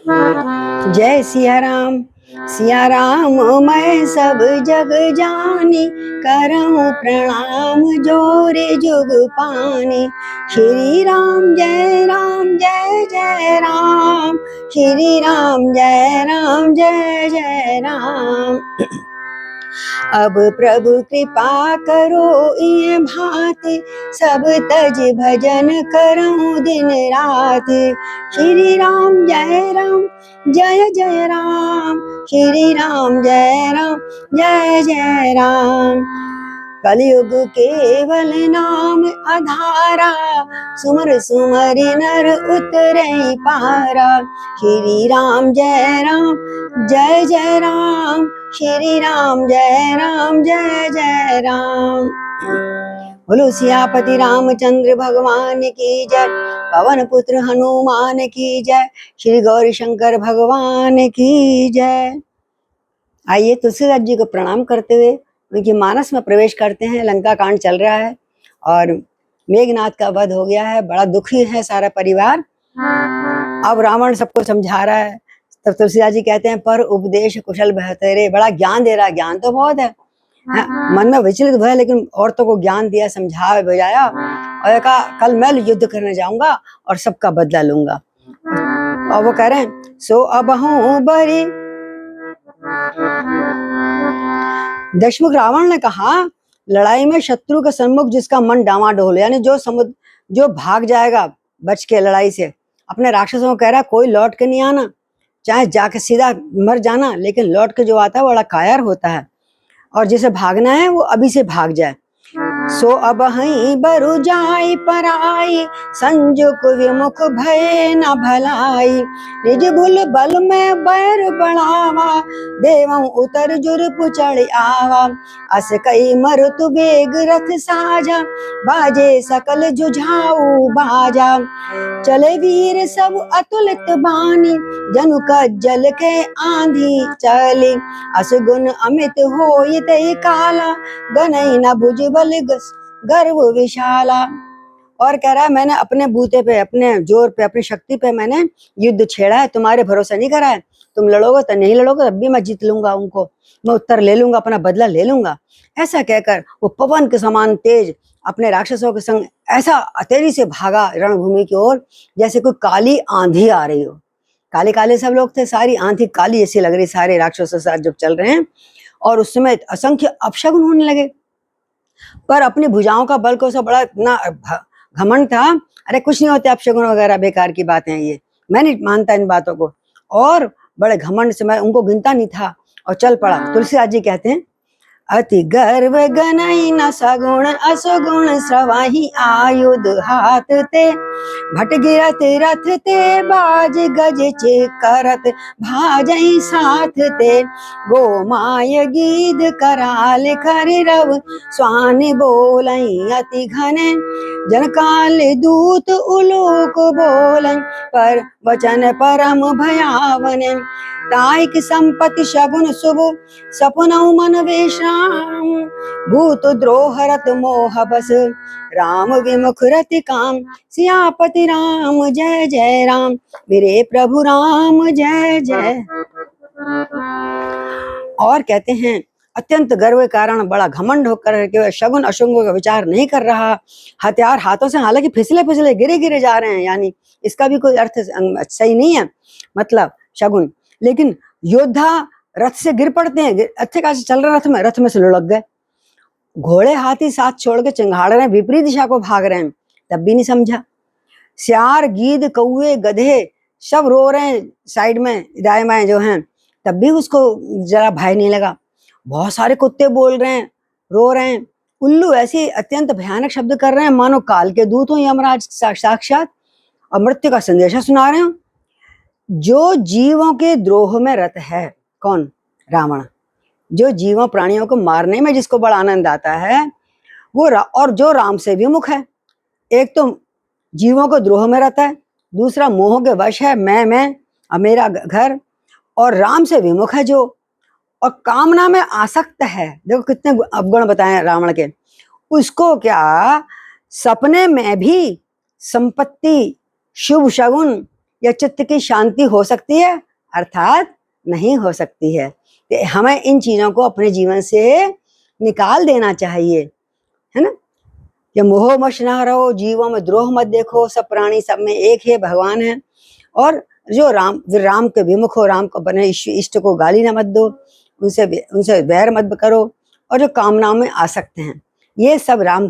जय सिया राम मैं सब जग जानी, करऊं प्रणाम जोरे जुग पानी। श्री राम जय जय राम, श्री राम जय जय राम। अब प्रभु कृपा करो ये भांति, सब तज भजन करऊं दिन रात। श्री राम जय जय राम, श्री राम जय जय राम। कलयुग केवल नाम आधारा, सुमर सुमरि नर उतरे पारा। श्री राम जय जय राम, श्री राम जय जय राम। बोलो सियापति रामचंद्र भगवान की जय, पवन पुत्र हनुमान की जय, श्री गौरी शंकर भगवान की जय। आइए तुलसीदास जी को प्रणाम करते हुए उनकी मानस में प्रवेश करते हैं। लंका कांड चल रहा है और मेघनाथ का वध हो गया है, बड़ा दुखी है सारा परिवार। अब रावण सबको समझा रहा है, तब तुलसीदास जी कहते हैं पर उपदेश कुशल बेहतरे, बड़ा ज्ञान दे रहा है, ज्ञान तो बहुत है, मन में विचलित हुआ लेकिन औरतों को ज्ञान दिया, समझा बुझाया और कहा कल मैं युद्ध करने जाऊंगा और सबका बदला लूंगा। और वो कह रहे हैं सो अब हूं बरी। दशमुख रावण ने कहा लड़ाई में शत्रु के सम्मुख जिसका मन डामाडोल, यानी जो भाग जाएगा बच के लड़ाई से, अपने राक्षसों को कह रहा कोई लौट के नहीं आना, चाहे जाके सीधा मर जाना, लेकिन लौट के जो आता है वो बड़ा कायर होता है, और जिसे भागना है वो अभी से भाग जाए। सो अब हई बरु जाई पराई, संजुक विमुख भय न भलाई। निज भूल बल में बैर बढ़ावा, देवं उतर जुर पुचड़ आवा। अस कई मरुतु बेग रथ साजा, बाजे सकल जुझाऊ बाजा। चले वीर सब अतुलित बानी, जनु का जल के आंधी चली। असगुन अमित होई ते काला, गनई न भुज बल गर्व विशाला। और कह रहा है मैंने अपने बूते पे, अपने जोर पे, अपनी शक्ति पे मैंने युद्ध छेड़ा है, तुम्हारे भरोसा नहीं करा है। तुम लड़ोगे तो नहीं लड़ोगे, तब भी मैं जीत लूंगा उनको, मैं उत्तर ले लूंगा, अपना बदला ले लूंगा। ऐसा कहकर वो पवन के समान तेज अपने राक्षसों के संग ऐसा तेजी से भागा रणभूमि की ओर जैसे कोई काली आंधी आ रही हो। काले काले सब लोग थे, सारी आंधी काली जैसी लग रही, सारे राक्षसों के साथ जब चल रहे हैं। और उस समय असंख्य अपशगुन होने लगे, पर अपनी भुजाओं का बल को सब बड़ा इतना घमंड था, अरे कुछ नहीं होते अपशगुन वगैरह, बेकार की बातें हैं ये, मैं नहीं मानता इन बातों को। और बड़े घमंड से मैं उनको गिनता नहीं था और चल पड़ा। तुलसीदास जी कहते हैं अति गर्व गनई न सगुण असगुण, स्रवाही आयुध हाथ ते। भट गिरत रथ ते बाज गज चे करत, भाजई साथ ते। गोमाय गीध कराल कर रव, स्वानि बोलई अति घने। जनकाल दूत उलोक बोलई, पर वचन परम भयावने। ताइक संपत्ति शगुन शुभ, सपनऊ मन विश्राम। भूत द्रोह रत मोह बस, राम विमुख रति काम। सियापति राम जय जय राम, मेरे प्रभु राम जय जय। और कहते हैं अत्यंत गर्व के कारण बड़ा घमंड होकर के शगुन अशुंग का विचार नहीं कर रहा। हथियार हाथों से हालांकि फिसले फिसले गिरे गिरे जा रहे हैं, यानी इसका भी कोई अर्थ सही नहीं है, मतलब शगुन। लेकिन योद्धा रथ से गिर पड़ते हैं, अच्छे खासे चल रहे रथ में से लुढ़क गए। घोड़े हाथी साथ छोड़ के चिंगाड़ रहे हैं, विपरीत दिशा को भाग रहे हैं, तब भी नहीं समझा। सियार गीद कौए गधे सब रो रहे हैं साइड में दाएं बाएं जो हैं, तब भी उसको जरा भय नहीं लगा। बहुत सारे कुत्ते बोल रहे हैं, रो रहे हैं। उल्लू ऐसे अत्यंत भयानक शब्द कर रहे हैं मानो काल के दूत हो यमराज साक्षात, और मृत्यु का संदेशा सुना रहे हो। जो जीवों के द्रोह में रत है, कौन? रावण। जो जीवों प्राणियों को मारने में जिसको बड़ा आनंद आता है वो और जो राम से विमुख है। एक तो जीवों को द्रोह में रहता है, दूसरा मोह के वश है, मैं और मेरा घर, और राम से विमुख है जो, और कामना में आसक्त है। देखो कितने अवगुण बताए रावण के। उसको क्या सपने में भी संपत्ति, शुभ शगुन, या चित्त की शांति हो सकती है? अर्थात नहीं हो सकती है। तो हमें इन चीजों को अपने जीवन से निकाल देना चाहिए, है ना। कि मोह मश ना रहो, जीवों में द्रोह मत देखो, सब प्राणी सब में एक है, भगवान है। और जो राम के विमुख हो, राम को बने इष्ट को गाली ना मत दो, उनसे वैर मत करो। और जो कामनाओं में आसक्त हैं, ये सब राम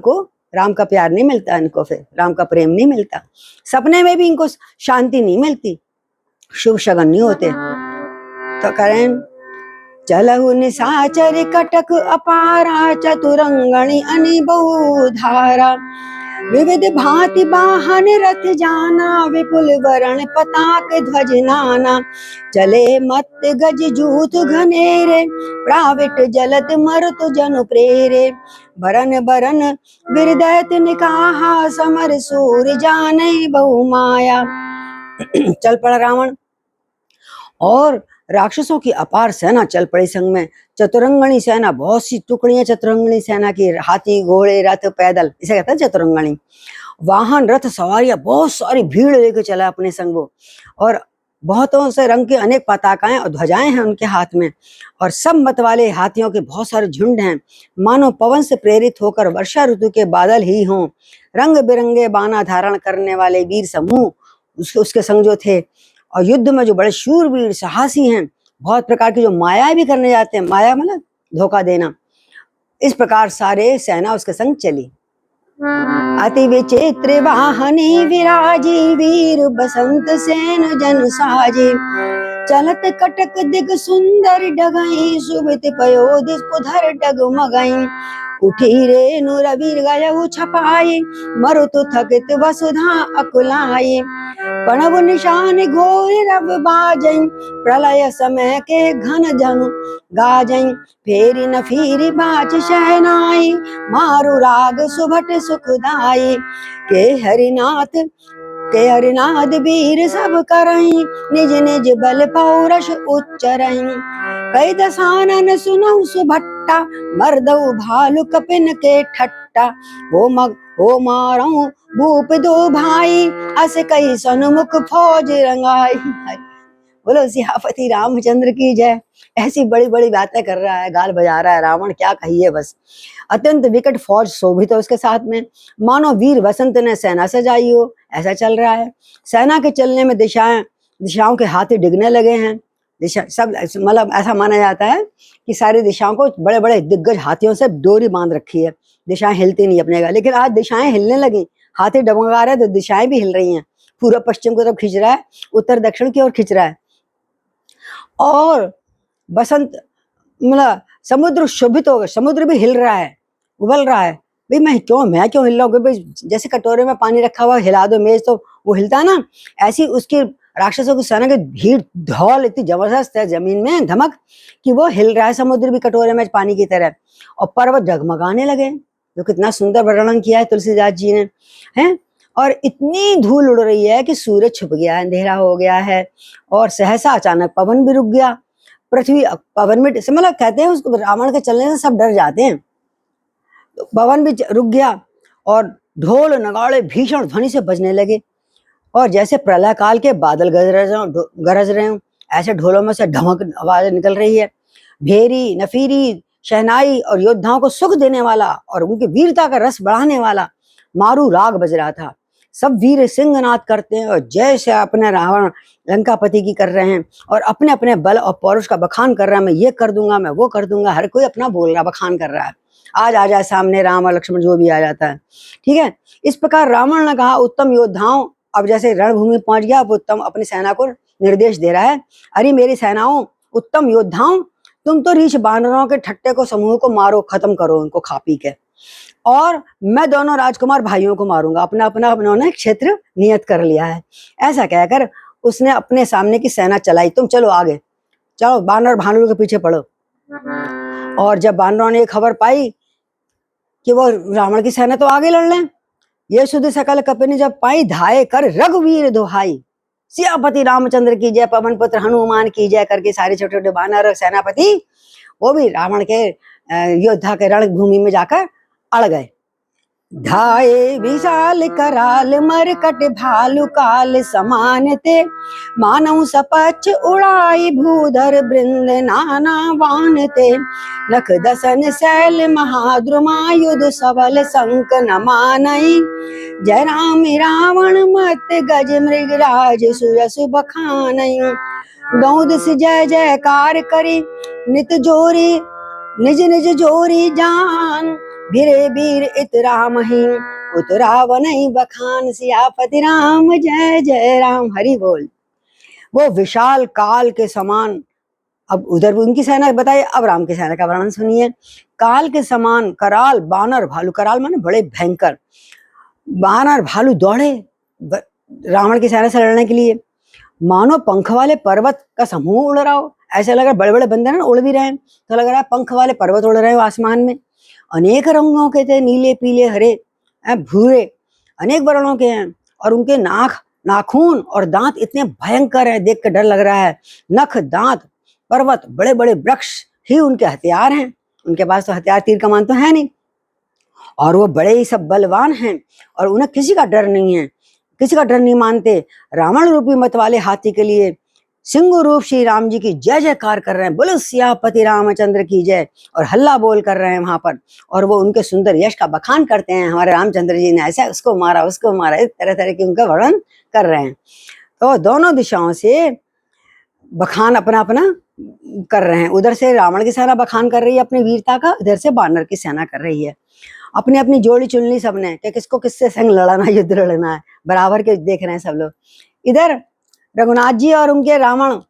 का प्यार नहीं मिलता इनको, फिर राम का प्रेम नहीं मिलता, सपने में भी इनको शांति नहीं मिलती, शुभ शगन नहीं होते। तो करें चलहु निशाचर कटक अपारा, चतुरंगणी अनि बहु धारा, विविध भांति वाहन रथ जाना, विपुल वरण पताक ध्वज नाना, चले मत गज जूत घनेरे, प्राविट जलत मरुत जनु प्रेरे, बरन बरन बिरदैत निकाहा, समर सूर जाने बहु माया। चल पड़ा रावण और राक्षसों की अपार सेना चल पड़ी संग में। चतुरंगणी सेना, बहुत सी टुकड़ियां चतुरंगणी सेना की, हाथी घोड़े रथ पैदल, इसे कहते हैं चतुरंगणी। वाहन रथ सवारियां, बहुत सारी भीड़ लेके चला अपने संग वो, और बहुतों से रंग के अनेक पताकाएं और ध्वजाएं हैं उनके हाथ में, और सब मत वाले हाथियों के बहुत सारे झुंड हैं, मानो पवन से प्रेरित होकर वर्षा ऋतु के बादल ही हों। रंग बिरंगे बाना धारण करने वाले वीर समूह उसके संग जो थे, और युद्ध में जो बड़े शूरवीर साहसी हैं, बहुत प्रकार की जो माया भी करने जाते हैं, माया मतलब धोखा देना, इस प्रकार सारे सेना उसके संग चली। अति विचित्र वाहनी विराजी, वीर बसंत सेन जन साजी, चलत कटक दिग सुंदर डगई, सुबित पयोधि कुधर डगमगई, उठी रेणु रवि गयहु छपाई, मरुत थकित वसुधा अकुलाई, प्रणव निशान घोर रव बाजई, प्रलय समय के घन जनु गाजई, फेरी न फिरी बाच शहनाई, मारु राग सुभट सुखदाई, के हरिनाथ वीर सब करई, निज निज बल पौरष उच्चरई, कई दसानन सुनऊ सुभट्टा, मर्दऊ भालु कपिन के ठट्टा, हो मारऊ भूप दो भाई, अस कई सन्मुख फौज रंगाई। बोलो सियापति रामचंद्र की जय। ऐसी बड़ी बड़ी बातें कर रहा है, गाल बजा रहा है रावण, क्या कहिए बस। अत्यंत विकट फौज शोभित है उसके साथ में, मानो वीर वसंत ने सेना सजाई हो, ऐसा चल रहा है। सेना के चलने में दिशाओं के हाथी डिगने लगे हैं। दिशा सब मतलब ऐसा माना जाता है कि सारी दिशाओं को बड़े बड़े दिग्गज हाथियों से डोरी बांध रखी है, दिशाएं हिलती नहीं अपने का। लेकिन आज दिशाएं हिलने लगी, हाथी डगमगा रहे तो दिशाएं भी हिल रही हैं। पूर्व पश्चिम की तरफ खींच रहा है, उत्तर दक्षिण की ओर खींच रहा है, और बसंत मतलब समुद्र शोभित हो गया, समुद्र भी हिल रहा है, उबल रहा है। भाई मैं क्यों हिल रहा हूँ भाई, जैसे कटोरे में पानी रखा हुआ हिला दो मेज तो वो हिलता है ना, ऐसी उसकी राक्षसों की सेना की भीड़ धौल इतनी जबरदस्त है जमीन में धमक कि वो हिल रहा है, समुद्र भी कटोरे में पानी की तरह, और पर्वत डगमगाने लगे। जो कितना सुंदर वर्णन किया है तुलसीदास जी ने, हैं। और इतनी धूल उड़ रही है कि सूरज छुप गया है, अंधेरा हो गया है, और सहसा अचानक पवन भी रुक गया। पृथ्वी पवन में मतलब कहते हैं उसको, रावण के चलने से सब डर जाते हैं, तो पवन भी रुक गया, और ढोल नगाड़े भीषण ध्वनि से बजने लगे, और जैसे प्रलय काल के बादल गरज रहे हो, ऐसे ढोलों में से ढमक आवाज निकल रही है। भेरी नफीरी शहनाई और योद्धाओं को सुख देने वाला और उनकी वीरता का रस बढ़ाने वाला मारू राग बज रहा था। सब वीर सिंहनाद करते हैं और जैसे अपने रावण लंकापति की कर रहे हैं, और अपने अपने बल और पौरुष का बखान कर रहा है। मैं ये कर दूंगा, मैं वो कर दूंगा, हर कोई अपना बोल रहा, बखान कर रहा है। आज आ जाए सामने राम और लक्ष्मण, जो भी आ जाता है, ठीक है। इस प्रकार रावण ने कहा, उत्तम योद्धाओं, अब जैसे रणभूमि पहुंच गया, अब उत्तम अपनी सेना को निर्देश दे रहा है, अरे मेरी सेनाओं, उत्तम योद्धाओं, तुम तो रीछ बानरों के ठट्टे को समूह को मारो, खत्म करो उनको खा पी के, और मैं दोनों राजकुमार भाइयों को मारूंगा। अपना अपना उन्होंने क्षेत्र नियत कर लिया है। ऐसा कहकर उसने अपने सामने की सेना चलाई, तुम चलो आगे, चलो बानर भालू के पीछे पड़ो। और जब बानरों ने खबर पाई कि वो रावण की सेना तो आगे लड़ लें, ये सुध सकल कपिनी जब पाई, धाये कर रघुवीर दोहाई, सियापति रामचंद्र की जय, पवन पुत्र हनुमान की जय करके सारे छोटे छोटे बानर सेनापति वो भी रावण के योद्धा के रणभूमि में जाकर अड़ गए। धाये विशाल कराल मरकट भालु काल समान ते, मानव सपच उड़ाई भूधर बृंद नाना वान ते, नख दसन शैल महाद्रुमायुध सबल संक न मानई, जय राम रावण मत गज मृगराज सुयस बखानई, दौद से जय जयकार करी नित जोरी निज निज जोरी जान, भिरे वीर इत राम ही उतरावन बखान, सियापति राम जय जय राम। हरि बोल। वो विशाल काल के समान, अब उधर उनकी सेना बताइए, अब राम की सेना का वर्णन सुनिए। काल के समान कराल बानर भालू, कराल माने बड़े भयंकर, बानर भालू दौड़े रावण की सेना से लड़ने के लिए, मानो पंख वाले पर्वत का समूह उड़ रहा हो। ऐसा लग रहा है बड़े बड़े बंदर ना उड़ भी रहे हैं, तो लग रहा है पंख वाले पर्वत उड़ रहे हो आसमान में। अनेक रंगों के थे, नीले पीले हरे भूरे, अनेक वर्णों के हैं, और उनके नाखून और दांत इतने भयंकर है, देख कर डर लग रहा है। नख दांत पर्वत बड़े बड़े वृक्ष ही उनके हथियार हैं, उनके पास तो हथियार तीर कमान तो है नहीं, और वो बड़े ही सब बलवान हैं, और उन्हें किसी का डर नहीं है, किसी का डर नहीं मानते। रावण रूपी मत वाले हाथी के लिए सिंह रूप श्री राम जी की जय जयकार कर रहे हैं, बोलो सियापति रामचंद्र की जय, और हल्ला बोल कर रहे हैं वहां पर, और वो उनके सुंदर यश का बखान करते हैं, हमारे रामचंद्र जी ने ऐसा उसको मारा उसको मारा, इस तरह तरह की उनका वर्णन कर रहे हैं। तो दोनों दिशाओं से बखान अपना अपना कर रहे हैं, उधर से रावण की सेना बखान कर रही है अपनी वीरता का, इधर से बानर की सेना कर रही है। अपनी अपनी जोड़ी चुन ली सबने कि किसको किससे संग लड़ना, युद्ध लड़ना है, बराबर के देख रहे हैं सब लोग। इधर रघुनाथ जी और उनके रावण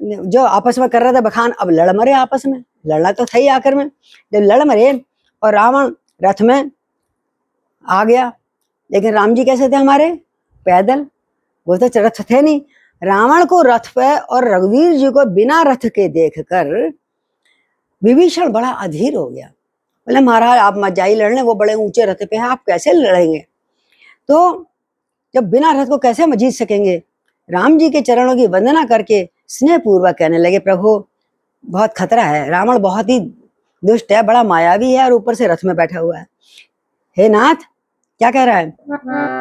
जो आपस में कर रहे थे बखान, अब लड़ मरे आपस में, लड़ना तो था ही आखिर में। जब लड़ मरे और रावण रथ में आ गया, लेकिन राम जी कैसे थे हमारे, पैदल, वो तो रथ थे नहीं। रावण को रथ पे और रघुवीर जी को बिना रथ के देखकर विभीषण बड़ा अधीर हो गया, बोले महाराज आप मत जाइए लड़ने, वो बड़े ऊंचे रथ पे हैं, आप कैसे लड़ेंगे, तो जब बिना रथ को कैसे हम जीत सकेंगे। राम जी के चरणों की वंदना करके स्नेह पूर्वक कहने लगे, प्रभु बहुत खतरा है, रावण बहुत ही दुष्ट है, बड़ा मायावी है, और ऊपर से रथ में बैठा हुआ है। हे नाथ, क्या कह रहा है,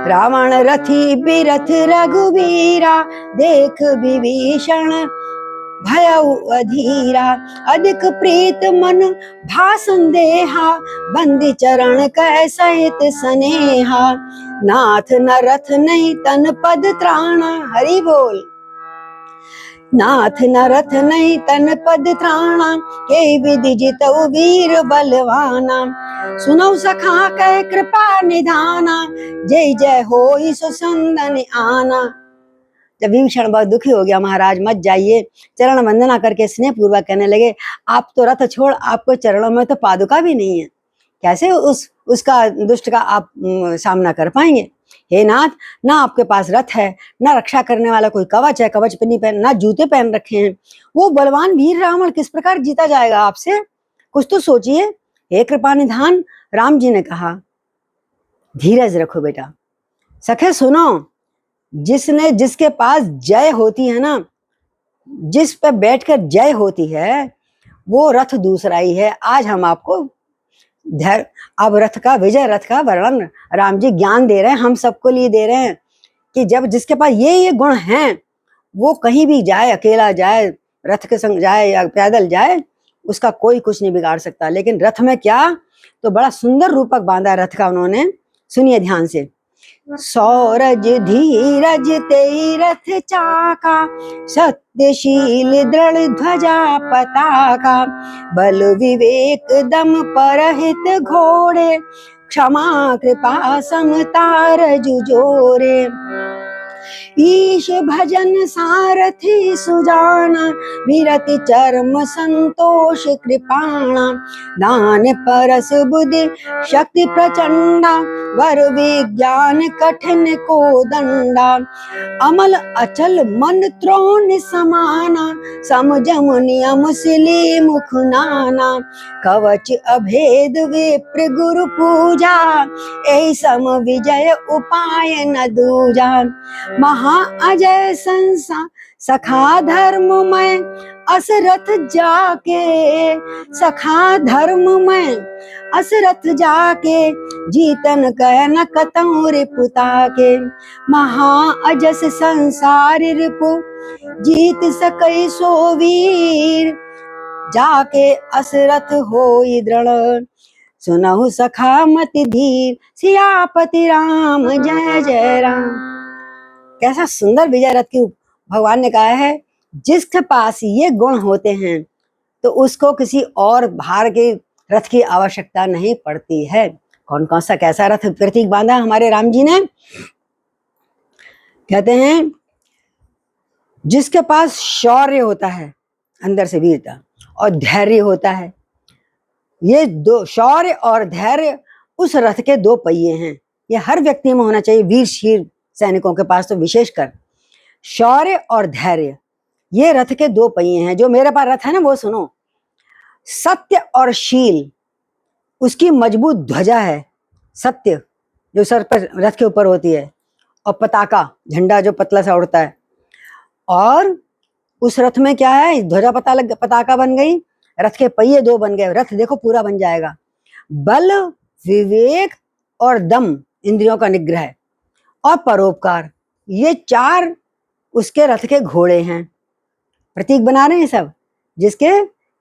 रावण रथी बिरथ रघुवीरा, देख विभीषण भयउ अधीरा, अधिक प्रीत मन भा संदेहा, बंदी चरण कह सहित स्नेहा, नाथ न रथ नहीं तन पद त्राणा। हरि बोल। नाथ न रथ नहीं तन पद त्राणा, के विधि जितउ वीर बलवाना, सुनौ सखा कह कृपा निधाना, जय जय होई सुसंदन आना। जब विभीषण बहुत दुखी हो गया, महाराज मत जाइए, चरण वंदना करके स्नेह पूर्वक कहने लगे, आप तो रथ छोड़, आपको चरणों में तो पादुका भी नहीं है, कैसे उसका दुष्ट का आप सामना कर पाएंगे। हे नाथ, ना आपके पास रथ है, ना रक्षा करने वाला कोई कवच है, कवच नहीं पहन, ना जूते पहन रखे हैं, वो बलवान वीर रावण किस प्रकार जीता जाएगा आपसे, कुछ तो सोचिए। हे कृपा निधान, राम जी ने कहा धीरज रखो बेटा, सखे सुनो, जिसके पास जय होती है ना, जिस पर बैठकर जय होती है, वो रथ दूसरा ही है। आज हम आपको अब रथ का, विजय रथ का वर्णन राम जी ज्ञान दे रहे हैं, हम सबको लिए दे रहे हैं, कि जब जिसके पास ये गुण हैं, वो कहीं भी जाए, अकेला जाए, रथ के संग जाए या पैदल जाए, उसका कोई कुछ नहीं बिगाड़ सकता। लेकिन रथ में क्या, तो बड़ा सुंदर रूपक बांधा है रथ का उन्होंने, सुनिए ध्यान से। सौरज धीरज तेई रथ चाका, सत्यशील दृढ़ ध्वजा पताका, बल विवेक दम परहित घोड़े, क्षमा कृपा समता रजु जोरे, ईश भजन सारथी सुजाना, विरति चर्म संतोष कृपाणा, दान परस बुद्धि शक्ति प्रचंडा, वर विज्ञान कठिन को दंडा, अमल अचल मन त्रोण समाना, समझम नियम सिली मुख नाना, कवच अभेद विप्र गुरु पूजा, ऐ सम विजय उपाय न दूजा, महा अजय सखा धर्ममय असरथ जाके, सखा धर्ममय असरथ जाके, जीतन कह न कतौ रिपुता के, महा अजस संसार रिपु जीत सकई सो वीर, जाके असरथ होई दृढ़, सुनहु सखा मति धीर, सियापति राम जय जय राम। कैसा सुंदर विजय रथ की भगवान ने कहा है, जिसके पास ये गुण होते हैं तो उसको किसी और भार के रथ की आवश्यकता नहीं पड़ती है। कौन कौन सा कैसा रथ प्रतीक बांधा हमारे राम जी ने? कहते हैं जिसके पास शौर्य होता है, अंदर से वीरता, और धैर्य होता है, ये दो, शौर्य और धैर्य उस रथ के दो पहिए हैं। ये हर व्यक्ति में होना चाहिए, वीर शीर सैनिकों के पास तो विशेषकर शौर्य और धैर्य, ये रथ के दो पहिए हैं। जो मेरे पास रथ है ना, वो सुनो, सत्य और शील उसकी मजबूत ध्वजा है, सत्य जो सर पर रथ के ऊपर होती है, और पताका झंडा जो पतला सा उड़ता है, और उस रथ में क्या है, ध्वजा पताका बन गई, रथ के पहिए दो बन गए, रथ देखो पूरा बन जाएगा। बल, विवेक और दम, इंद्रियों का निग्रह, और परोपकार, ये चार उसके रथ के घोड़े हैं। प्रतीक बना रहे हैं सब, जिसके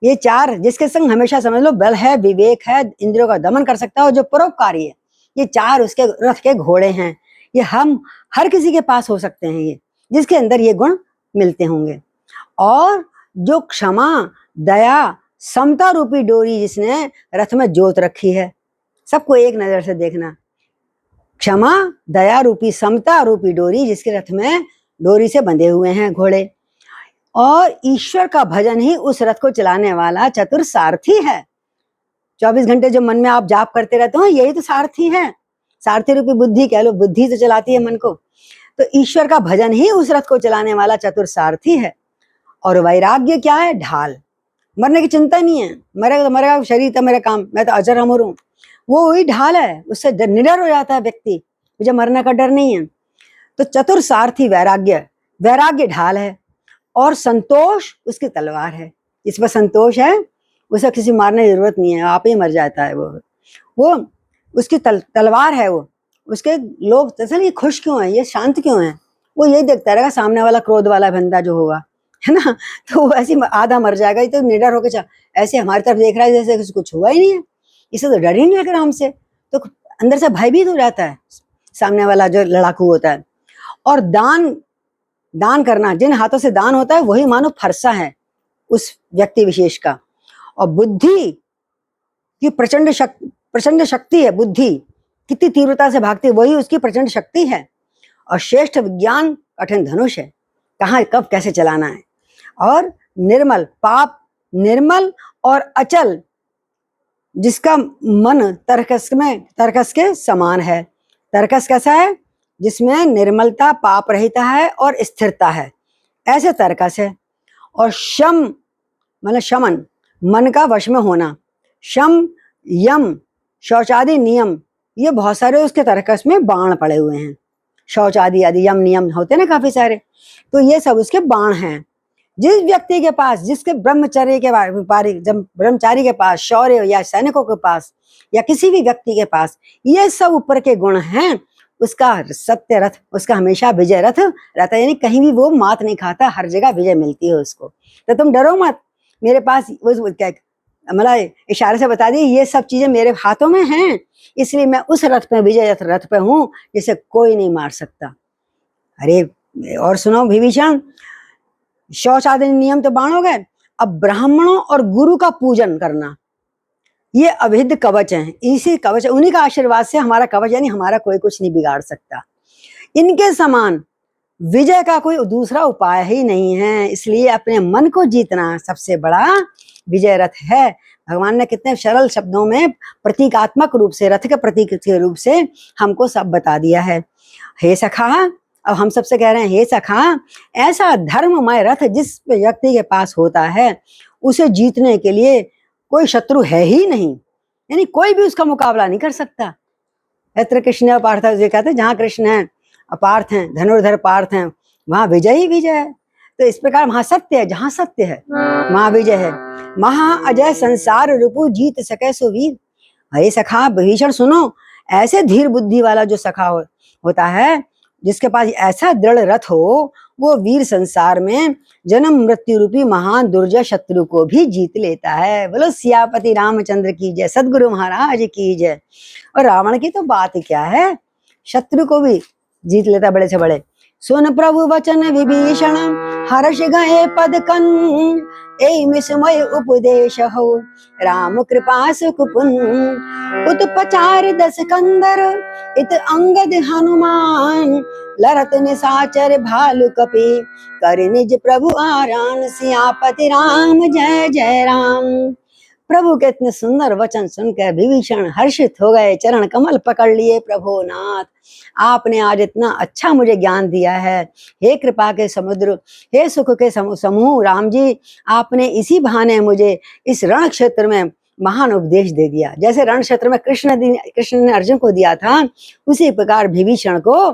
ये चार, जिसके संग हमेशा समझ लो बल है, विवेक है, इंद्रियों का दमन कर सकता है, और जो परोपकारी है, ये चार उसके रथ के घोड़े हैं। ये हम हर किसी के पास हो सकते हैं, ये जिसके अंदर ये गुण मिलते होंगे। और जो क्षमा, दया, समता रूपी डोरी जिसने रथ में जोत रखी है, सबको एक नजर से देखना, क्षमा, दया रूपी, समता रूपी डोरी जिसके रथ में डोरी से बंधे हुए हैं घोड़े, और ईश्वर का भजन ही उस रथ को चलाने वाला चतुर सारथी है। 24 घंटे जो मन में आप जाप करते रहते हो, यही तो सारथी है। सारथी रूपी बुद्धि कह लो, बुद्धि तो चलाती है मन को, तो ईश्वर का भजन ही उस रथ को चलाने वाला चतुर सारथी है। और वैराग्य क्या है? ढाल, मरने की चिंता नहीं है, मरेगा तो मरेगा, शरीर था मेरा काम, मैं तो अजर अमर हूं, वो वही ढाल है, उससे निडर हो जाता है व्यक्ति, मुझे मरने का डर नहीं है। तो चतुर सारथी वैराग्य, वैराग्य ढाल है, और संतोष उसकी तलवार है। इस पर संतोष है, उसे किसी मारने की जरूरत नहीं है, आप ही मर जाता है वो उसकी तलवार है। वो उसके लोग दरअसल ये खुश क्यों है, ये शांत क्यों है, वो यही देखता रहेगा सामने वाला क्रोध वाला बंदा जो होगा, है ना, तो वो ऐसे आधा मर जाएगा। ये तो निडर होकर चल, ऐसे हमारी तरफ देख रहा है जैसे कुछ हुआ ही नहीं है, इसे तो डर ही नहीं लग रहा हमसे, तो अंदर से भयभीत हो जाता है सामने वाला जो लड़ाकू होता है। और दान करना, जिन हाथों से दान होता है वही मानो फरसा है उस व्यक्ति विशेष का। और बुद्धि की प्रचंड शक्ति है, बुद्धि कितनी तीव्रता से भागती है, वही उसकी प्रचंड शक्ति है। और श्रेष्ठ विज्ञान कठिन धनुष है, कहाँ कब कैसे चलाना है। और निर्मल, पाप निर्मल और अचल, जिसका मन तरकस के समान है। तरकस कैसा है? जिसमें निर्मलता, पाप रहिता है और स्थिरता है, ऐसे तरकस है। और शम मतलब शमन, मन का वश में होना। शम, यम, शौचादि नियम, ये बहुत सारे उसके तरकस में बाण पड़े हुए हैं। शौचादि आदि यम नियम होते हैं ना काफी सारे, तो ये सब उसके बाण हैं। जिस व्यक्ति के पास, जिसके ब्रह्मचर्य के जब ब्रह्मचारी के पास, शौर्य या सैनिकों के पास, या किसी भी व्यक्ति के पास ये सब ऊपर के गुण हैं, उसका सत्य रथ, उसका हमेशा विजय रथ रहता है, यानी कहीं भी वो मात नहीं खाता, हर जगह विजय मिलती है उसको। तो तुम डरो मत, मेरे पास मतलब इशारे से बता दी, ये सब चीजें मेरे हाथों में हैं, इसलिए मैं उस रथ पे, विजय रथ पे हूं, जिसे कोई नहीं मार सकता। अरे और सुनो विभीषण, शौच आदि नियम तो बाण हो गए, अब ब्राह्मणों और गुरु का पूजन करना, ये अभिद्ध कवच हैं। इसी कवच, उन्हीं का आशीर्वाद से हमारा कवच, यानी हमारा कोई कुछ नहीं बिगाड़ सकता। इनके समान विजय का कोई दूसरा उपाय ही नहीं है, इसलिए अपने मन को जीतना सबसे बड़ा विजय रथ है। भगवान ने कितने सरल शब्दों में प्रतीकात्मक रूप से, रथ के प्रतीक के रूप से हमको सब बता दिया है। हे सखा, अब हम सबसे कह रहे हैं, हे सखा, ऐसा धर्ममय रथ जिस व्यक्ति के पास होता है, उसे जीतने के लिए कोई शत्रु है ही नहीं, यानी कोई भी उसका मुकाबला नहीं कर सकता। यत्र कृष्ण अपार्थ, कहते हैं जहाँ कृष्ण है, अपार्थ हैं, धनुर्धर पार्थ हैं, वहां विजय ही विजय है। तो इस प्रकार वहां सत्य है, जहां सत्य है वहां विजय है। महा अजय संसार रूपु जीत सके सो वीर। अरे सखा विभीषण सुनो, ऐसे धीर बुद्धि वाला जो सखा होता है, जिसके पास ऐसा दृढ़ रथ हो, वो वीर संसार में जन्म मृत्यु रूपी महान दुर्जय शत्रु को भी जीत लेता है। बोलो सियापति रामचंद्र की जय, सदगुरु महाराज की जय। और रावण की तो बात ही क्या है, शत्रु को भी जीत लेता बड़े से बड़े। सुन प्रभु वचन विभीषण हर्ष गए पद कंद, ए मिसमय उपदेश हो राम कृपा सुखपुन। उत्पचार दस कंदर इत अंगद हनुमान, लरत निशाचर भालु कपि कर निज प्रभु आरान। सियापति राम जय जय राम। प्रभु के इतने सुंदर वचन सुनकर विभीषण हर्षित हो गए, चरण कमल पकड़ लिए। प्रभु नाथ, आपने आज इतना अच्छा मुझे ज्ञान दिया है। हे कृपा के समुद्र, हे सुख के समूह राम जी, आपने इसी बहाने मुझे इस रण क्षेत्र में महान उपदेश दे दिया। जैसे रण क्षेत्र में कृष्ण ने अर्जुन को दिया था, उसी प्रकार विभीषण को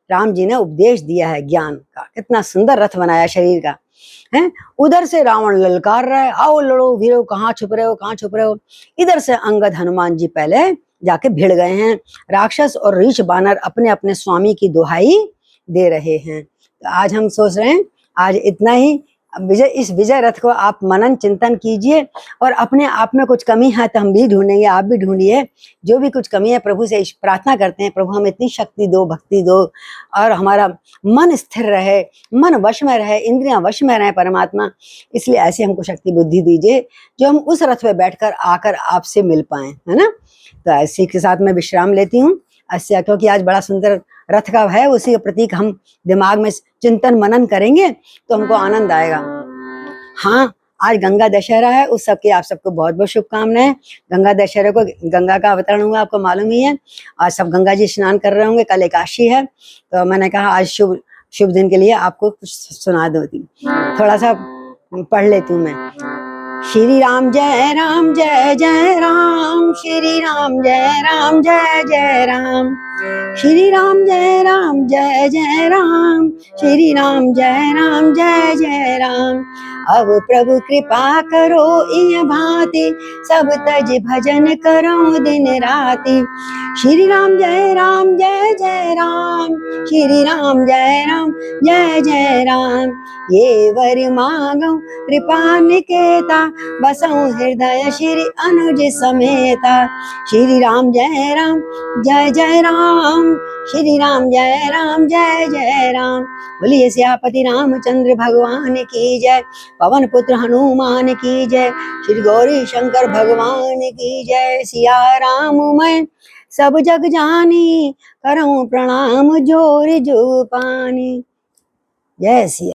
राम जी ने उपदेश दिया है ज्ञान का। कितना सुंदर रथ बनाया शरीर का है। उधर से रावण ललकार रहा है, आओ लड़ो वीरो, कहाँ छुप रहे हो, कहाँ छुप रहे हो। इधर से अंगद हनुमान जी पहले जाके भिड़ गए हैं। राक्षस और रीछ बानर अपने अपने स्वामी की दुहाई दे रहे हैं। तो आज हम सोच रहे हैं आज इतना ही। इस विजय रथ को आप मनन चिंतन कीजिए, और अपने आप में कुछ कमी है तो हम भी ढूंढेंगे, आप भी ढूंढिए। जो भी कुछ कमी है प्रभु से प्रार्थना करते हैं, प्रभु हमें इतनी शक्ति दो, भक्ति दो, और हमारा मन स्थिर रहे, मन वश में रहे, इंद्रियां वश में रहे परमात्मा। इसलिए ऐसी हमको शक्ति बुद्धि दीजिए जो हम उस रथ पे बैठकर आकर आपसे मिल पाए, है ना। तो ऐसी के साथ मैं विश्राम लेती हूँ अस्या, क्योंकि आज बड़ा सुंदर रथ का है, उसी का प्रतीक हम दिमाग में चिंतन मनन करेंगे तो हमको आनंद आएगा। हाँ, आज गंगा दशहरा है, उस सबके आप सबको बहुत बहुत शुभकामनाएं। गंगा दशहरे को गंगा का अवतरण हुआ, आपको मालूम ही है। आज सब गंगा जी स्नान कर रहे होंगे, कल एकादशी है, तो मैंने कहा आज शुभ दिन के लिए आपको कुछ सुना देती, थोड़ा सा पढ़ लेती हूँ मैं। श्री राम जय राम जय जय राम, श्री राम जय राम जय जय राम, श्री राम जय राम जय जय राम, श्री राम जय राम जय जय राम। अब प्रभु कृपा करो इय भांति, सब तज भजन करो दिन राति। श्री राम जय जय राम, श्री राम जय जय राम। ये वर मांगो कृपा निकेता, बसो हृदय श्री अनुज समेता। श्री राम जय जय राम, श्री राम जय जय राम। बोलिए सियापति रामचंद्र भगवान की जय, पवन पुत्र हनुमान की जय, श्री गौरी शंकर भगवान की जय। सिया राम मैं सब जग जानी, करऊं प्रणाम जोर जो पानी। जय सिया।